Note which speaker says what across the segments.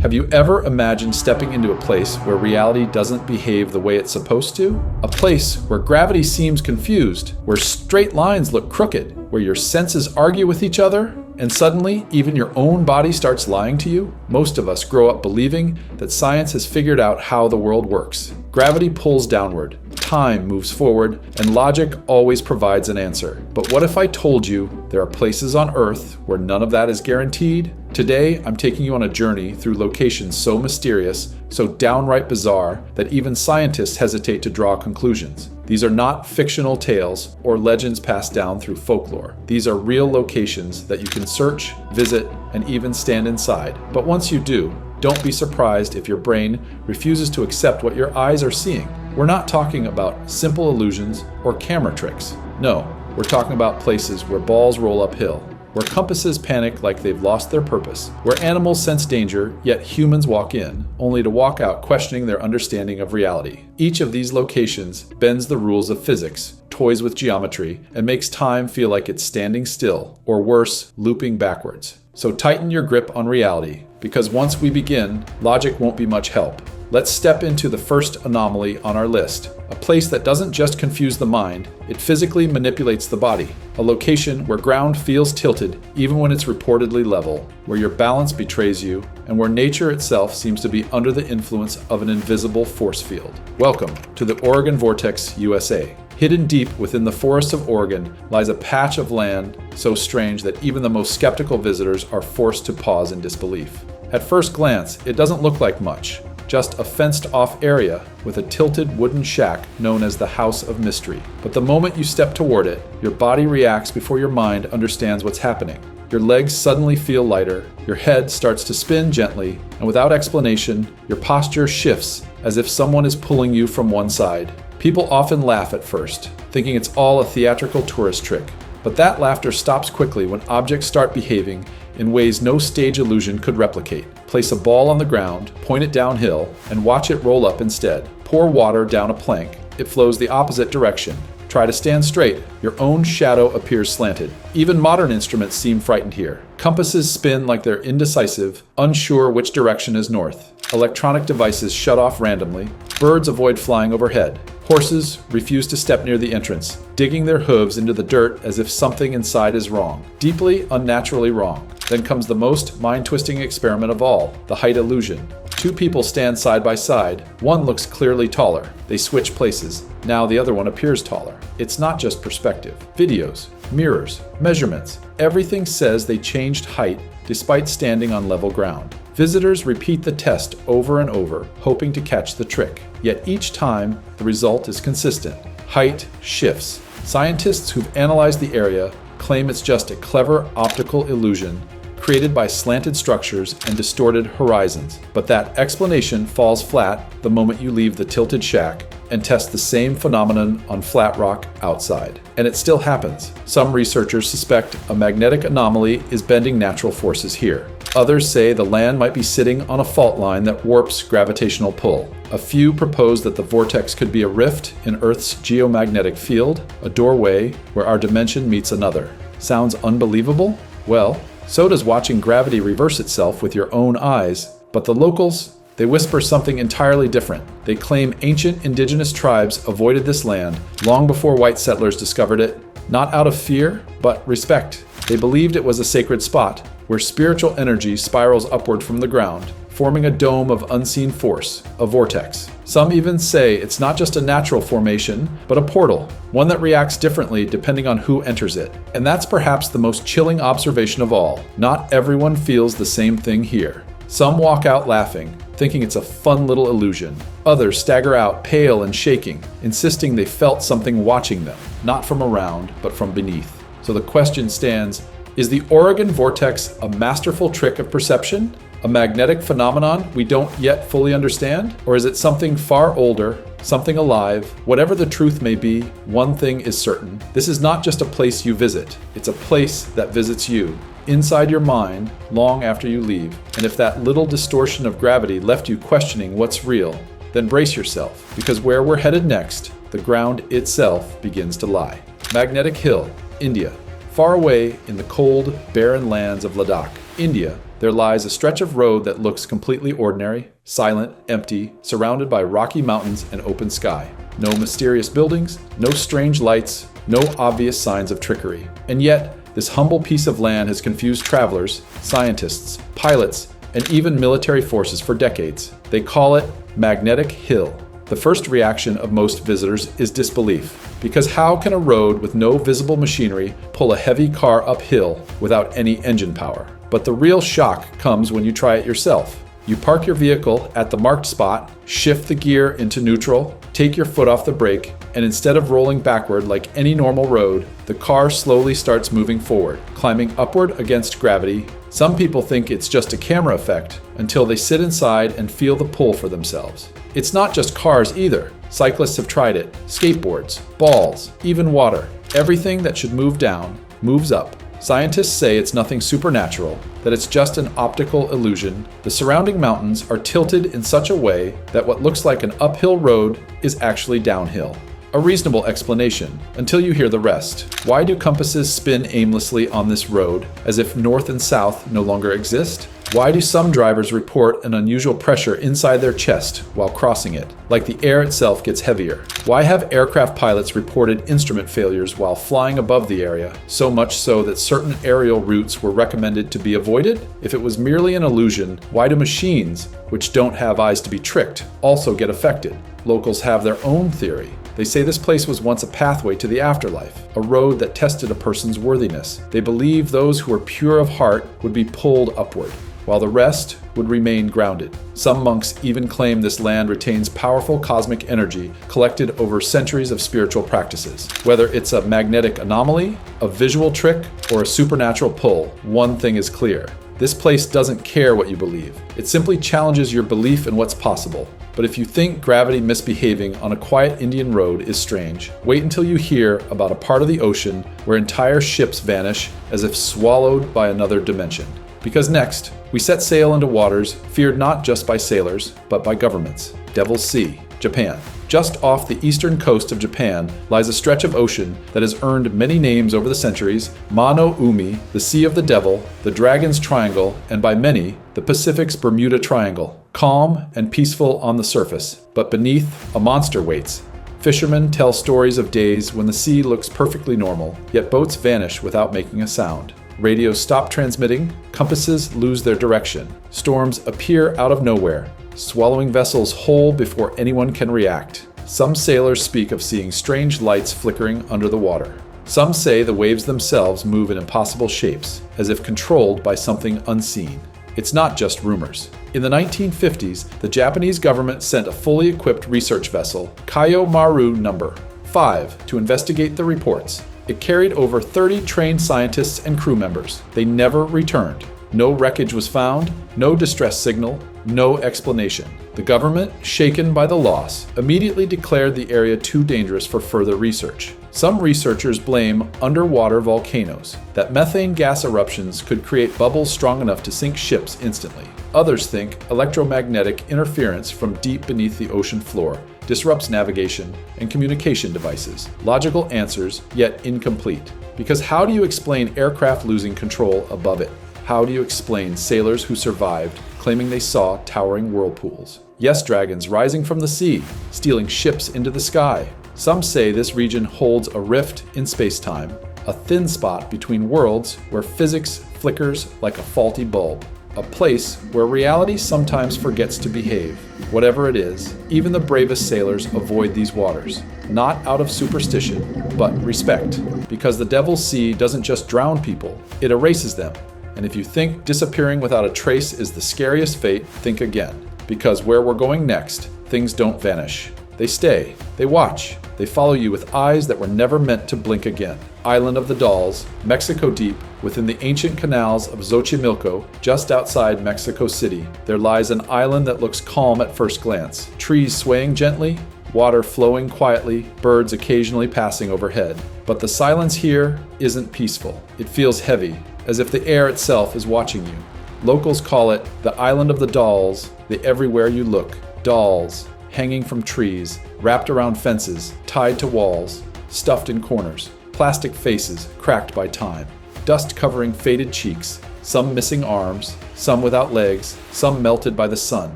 Speaker 1: Have you ever imagined stepping into a place where reality doesn't behave the way it's supposed to? A place where gravity seems confused, where straight lines look crooked, where your senses argue with each other, and suddenly even your own body starts lying to you? Most of us grow up believing that science has figured out how the world works. Gravity pulls downward, time moves forward, and logic always provides an answer. But what if I told you there are places on Earth where none of that is guaranteed? Today, I'm taking you on a journey through locations so mysterious, so downright bizarre, that even scientists hesitate to draw conclusions. These are not fictional tales or legends passed down through folklore. These are real locations that you can search, visit, and even stand inside. But once you do, don't be surprised if your brain refuses to accept what your eyes are seeing. We're not talking about simple illusions or camera tricks. No, we're talking about places where balls roll uphill, where compasses panic like they've lost their purpose, where animals sense danger, yet humans walk in, only to walk out questioning their understanding of reality. Each of these locations bends the rules of physics, toys with geometry, and makes time feel like it's standing still, or worse, looping backwards. So tighten your grip on reality, because once we begin, logic won't be much help. Let's step into the first anomaly on our list, a place that doesn't just confuse the mind, it physically manipulates the body. A location where ground feels tilted even when it's reportedly level, where your balance betrays you, and where nature itself seems to be under the influence of an invisible force field. Welcome to the Oregon Vortex, USA. Hidden deep within the forests of Oregon lies a patch of land so strange that even the most skeptical visitors are forced to pause in disbelief. At first glance, it doesn't look like much. Just a fenced-off area with a tilted wooden shack known as the House of Mystery. But the moment you step toward it, your body reacts before your mind understands what's happening. Your legs suddenly feel lighter, your head starts to spin gently, and without explanation, your posture shifts as if someone is pulling you from one side. People often laugh at first, thinking it's all a theatrical tourist trick. But that laughter stops quickly when objects start behaving in ways no stage illusion could replicate. Place a ball on the ground, point it downhill, and watch it roll up instead. Pour water down a plank. It flows the opposite direction. Try to stand straight. Your own shadow appears slanted. Even modern instruments seem frightened here. Compasses spin like they're indecisive, unsure which direction is north. Electronic devices shut off randomly. Birds avoid flying overhead. Horses refuse to step near the entrance, digging their hooves into the dirt as if something inside is wrong. Deeply, unnaturally wrong. Then comes the most mind-twisting experiment of all, the height illusion. Two people stand side by side. One looks clearly taller. They switch places. Now the other one appears taller. It's not just perspective. Videos, mirrors, measurements. Everything says they changed height despite standing on level ground. Visitors repeat the test over and over, hoping to catch the trick. Yet each time, the result is consistent. Height shifts. Scientists who've analyzed the area claim it's just a clever optical illusion created by slanted structures and distorted horizons. But that explanation falls flat the moment you leave the tilted shack and test the same phenomenon on flat rock outside. And it still happens. Some researchers suspect a magnetic anomaly is bending natural forces here. Others say the land might be sitting on a fault line that warps gravitational pull. A few propose that the vortex could be a rift in Earth's geomagnetic field, a doorway where our dimension meets another. Sounds unbelievable? Well, so does watching gravity reverse itself with your own eyes. But the locals, they whisper something entirely different. They claim ancient indigenous tribes avoided this land long before white settlers discovered it, not out of fear, but respect. They believed it was a sacred spot where spiritual energy spirals upward from the ground, forming a dome of unseen force, a vortex. Some even say it's not just a natural formation, but a portal, one that reacts differently depending on who enters it. And that's perhaps the most chilling observation of all. Not everyone feels the same thing here. Some walk out laughing, thinking it's a fun little illusion. Others stagger out pale and shaking, insisting they felt something watching them, not from around, but from beneath. So the question stands, is the Oregon vortex a masterful trick of perception? A magnetic phenomenon we don't yet fully understand? Or is it something far older, something alive? Whatever the truth may be, one thing is certain. This is not just a place you visit. It's a place that visits you, inside your mind, long after you leave. And if that little distortion of gravity left you questioning what's real, then brace yourself, because where we're headed next, the ground itself begins to lie. Magnetic Hill, India. Far away in the cold, barren lands of Ladakh, India, there lies a stretch of road that looks completely ordinary, silent, empty, surrounded by rocky mountains and open sky. No mysterious buildings, no strange lights, no obvious signs of trickery. And yet, this humble piece of land has confused travelers, scientists, pilots, and even military forces for decades. They call it Magnetic Hill. The first reaction of most visitors is disbelief, because how can a road with no visible machinery pull a heavy car uphill without any engine power? But the real shock comes when you try it yourself. You park your vehicle at the marked spot, shift the gear into neutral, take your foot off the brake, and instead of rolling backward like any normal road, the car slowly starts moving forward, climbing upward against gravity. Some people think it's just a camera effect until they sit inside and feel the pull for themselves. It's not just cars either. Cyclists have tried it. Skateboards, balls, even water. Everything that should move down moves up. Scientists say it's nothing supernatural, that it's just an optical illusion. The surrounding mountains are tilted in such a way that what looks like an uphill road is actually downhill. A reasonable explanation, until you hear the rest. Why do compasses spin aimlessly on this road, as if north and south no longer exist? Why do some drivers report an unusual pressure inside their chest while crossing it, like the air itself gets heavier? Why have aircraft pilots reported instrument failures while flying above the area, so much so that certain aerial routes were recommended to be avoided? If it was merely an illusion, why do machines, which don't have eyes to be tricked, also get affected? Locals have their own theory. They say this place was once a pathway to the afterlife, a road that tested a person's worthiness. They believe those who were pure of heart would be pulled upward, while the rest would remain grounded. Some monks even claim this land retains powerful cosmic energy collected over centuries of spiritual practices. Whether it's a magnetic anomaly, a visual trick, or a supernatural pull, one thing is clear. This place doesn't care what you believe. It simply challenges your belief in what's possible. But if you think gravity misbehaving on a quiet Indian road is strange, wait until you hear about a part of the ocean where entire ships vanish as if swallowed by another dimension. Because next, we set sail into waters feared not just by sailors, but by governments. Devil's Sea, Japan. Just off the eastern coast of Japan lies a stretch of ocean that has earned many names over the centuries: Mano Umi, the Sea of the Devil, the Dragon's Triangle, and by many, the Pacific's Bermuda Triangle. Calm and peaceful on the surface, but beneath, a monster waits. Fishermen tell stories of days when the sea looks perfectly normal, yet boats vanish without making a sound. Radios stop transmitting, compasses lose their direction. Storms appear out of nowhere, swallowing vessels whole before anyone can react. Some sailors speak of seeing strange lights flickering under the water. Some say the waves themselves move in impossible shapes, as if controlled by something unseen. It's not just rumors. In the 1950s, the Japanese government sent a fully equipped research vessel, Kayo Maru No. 5, to investigate the reports. It carried over 30 trained scientists and crew members. They never returned. No wreckage was found, no distress signal, no explanation. The government, shaken by the loss, immediately declared the area too dangerous for further research. Some researchers blame underwater volcanoes, that methane gas eruptions could create bubbles strong enough to sink ships instantly. Others think electromagnetic interference from deep beneath the ocean floor disrupts navigation and communication devices. Logical answers, yet incomplete. Because how do you explain aircraft losing control above it? How do you explain sailors who survived claiming they saw towering whirlpools? Yes, dragons rising from the sea, stealing ships into the sky. Some say this region holds a rift in space-time, a thin spot between worlds where physics flickers like a faulty bulb. A place where reality sometimes forgets to behave. Whatever it is, even the bravest sailors avoid these waters, not out of superstition, but respect. Because the Devil's Sea doesn't just drown people, it erases them. And if you think disappearing without a trace is the scariest fate, think again. Because where we're going next, things don't vanish. They stay, they watch, they follow you with eyes that were never meant to blink again. Island of the Dolls, Mexico deep, within the ancient canals of Xochimilco, just outside Mexico City, there lies an island that looks calm at first glance. Trees swaying gently, water flowing quietly, birds occasionally passing overhead. But the silence here isn't peaceful. It feels heavy, as if the air itself is watching you. Locals call it the Island of the Dolls, the everywhere you look. Dolls, hanging from trees, wrapped around fences, tied to walls, stuffed in corners. Plastic faces cracked by time. Dust covering faded cheeks, some missing arms, some without legs, some melted by the sun,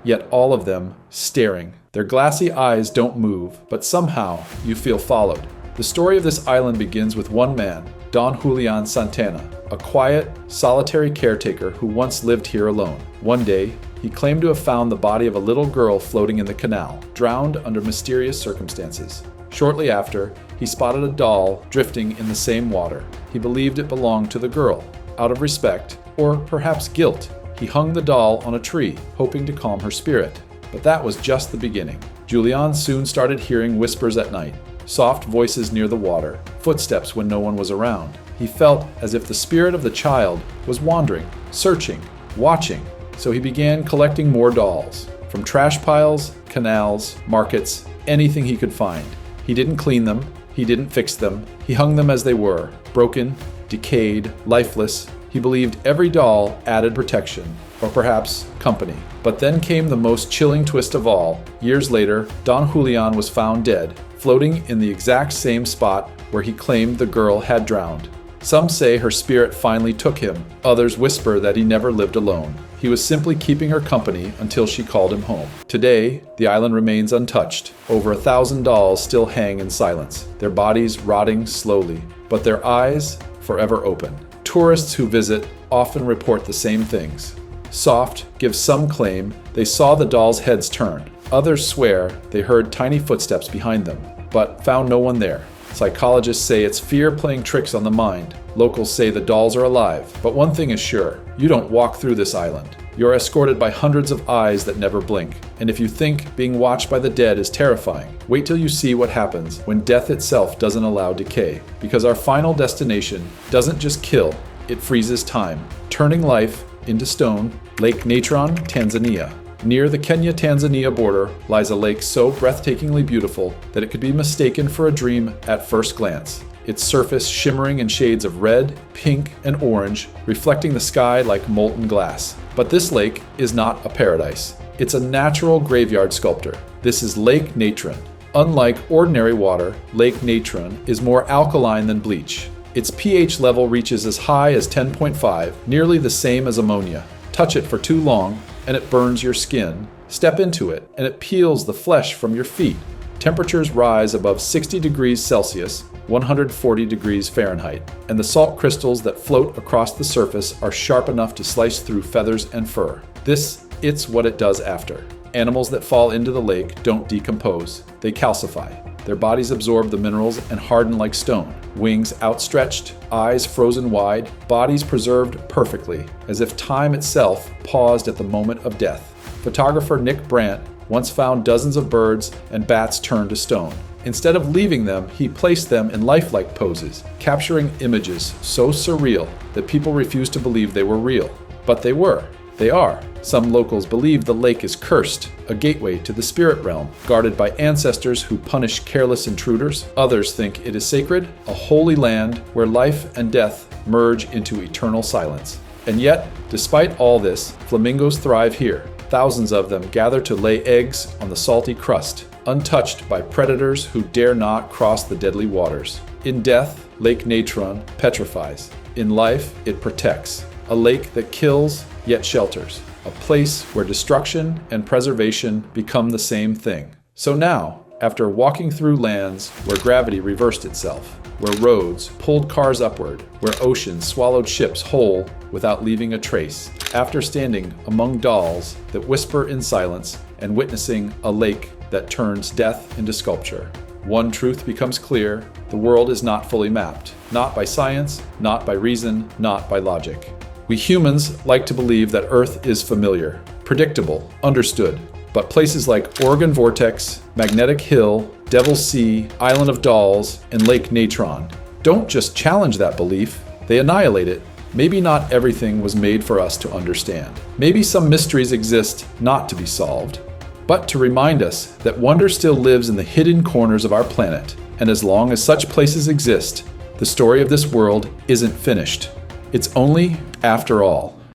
Speaker 1: yet all of them staring. Their glassy eyes don't move, but somehow you feel followed. The story of this island begins with one man, Don Julian Santana, a quiet, solitary caretaker who once lived here alone. One day, he claimed to have found the body of a little girl floating in the canal, drowned under mysterious circumstances. Shortly after, he spotted a doll drifting in the same water. He believed it belonged to the girl. Out of respect, or perhaps guilt, he hung the doll on a tree, hoping to calm her spirit. But that was just the beginning. Julian soon started hearing whispers at night, soft voices near the water, footsteps when no one was around. He felt as if the spirit of the child was wandering, searching, watching. So he began collecting more dolls, from trash piles, canals, markets, anything he could find. He didn't clean them, he didn't fix them, he hung them as they were, broken, decayed, lifeless. He believed every doll added protection, or perhaps company. But then came the most chilling twist of all. Years later, Don Julian was found dead, floating in the exact same spot where he claimed the girl had drowned. Some say her spirit finally took him. Others whisper that he never lived alone. He was simply keeping her company until she called him home. Today, the island remains untouched. Over 1,000 dolls still hang in silence, their bodies rotting slowly, but their eyes forever open. Tourists who visit often report the same things. Soft gives some claim they saw the dolls' heads turn. Others swear they heard tiny footsteps behind them, but found no one there. Psychologists say it's fear playing tricks on the mind. Locals say the dolls are alive. But one thing is sure, you don't walk through this island. You're escorted by hundreds of eyes that never blink. And if you think being watched by the dead is terrifying, wait till you see what happens when death itself doesn't allow decay. Because our final destination doesn't just kill, it freezes time, turning life into stone. Lake Natron, Tanzania. Near the Kenya-Tanzania border lies a lake so breathtakingly beautiful that it could be mistaken for a dream at first glance. Its surface shimmering in shades of red, pink, and orange, reflecting the sky like molten glass. But this lake is not a paradise. It's a natural graveyard sculpture. This is Lake Natron. Unlike ordinary water, Lake Natron is more alkaline than bleach. Its pH level reaches as high as 10.5, nearly the same as ammonia. Touch it for too long, and it burns your skin. Step into it, and it peels the flesh from your feet. Temperatures rise above 60 degrees Celsius, 140 degrees Fahrenheit, and the salt crystals that float across the surface are sharp enough to slice through feathers and fur. It's what it does after. Animals that fall into the lake don't decompose, they calcify. Their bodies absorb the minerals and harden like stone. Wings outstretched, eyes frozen wide, bodies preserved perfectly, as if time itself paused at the moment of death. Photographer Nick Brandt once found dozens of birds and bats turned to stone. Instead of leaving them, he placed them in lifelike poses, capturing images so surreal that people refused to believe they were real. But they were. They are. Some locals believe the lake is cursed, a gateway to the spirit realm, guarded by ancestors who punish careless intruders. Others think it is sacred, a holy land where life and death merge into eternal silence. And yet, despite all this, flamingos thrive here. Thousands of them gather to lay eggs on the salty crust, untouched by predators who dare not cross the deadly waters. In death, Lake Natron petrifies. In life, it protects. A lake that kills, yet shelters. A place where destruction and preservation become the same thing. So now, after walking through lands where gravity reversed itself, where roads pulled cars upward, where oceans swallowed ships whole without leaving a trace, after standing among dolls that whisper in silence and witnessing a lake that turns death into sculpture, one truth becomes clear: the world is not fully mapped. Not by science, not by reason, not by logic. We humans like to believe that Earth is familiar, predictable, understood. But places like Oregon Vortex, Magnetic Hill, Devil's Sea, Island of Dolls, and Lake Natron don't just challenge that belief, they annihilate it. Maybe not everything was made for us to understand. Maybe some mysteries exist not to be solved, but to remind us that wonder still lives in the hidden corners of our planet. And as long as such places exist, the story of this world isn't finished. It's only after all.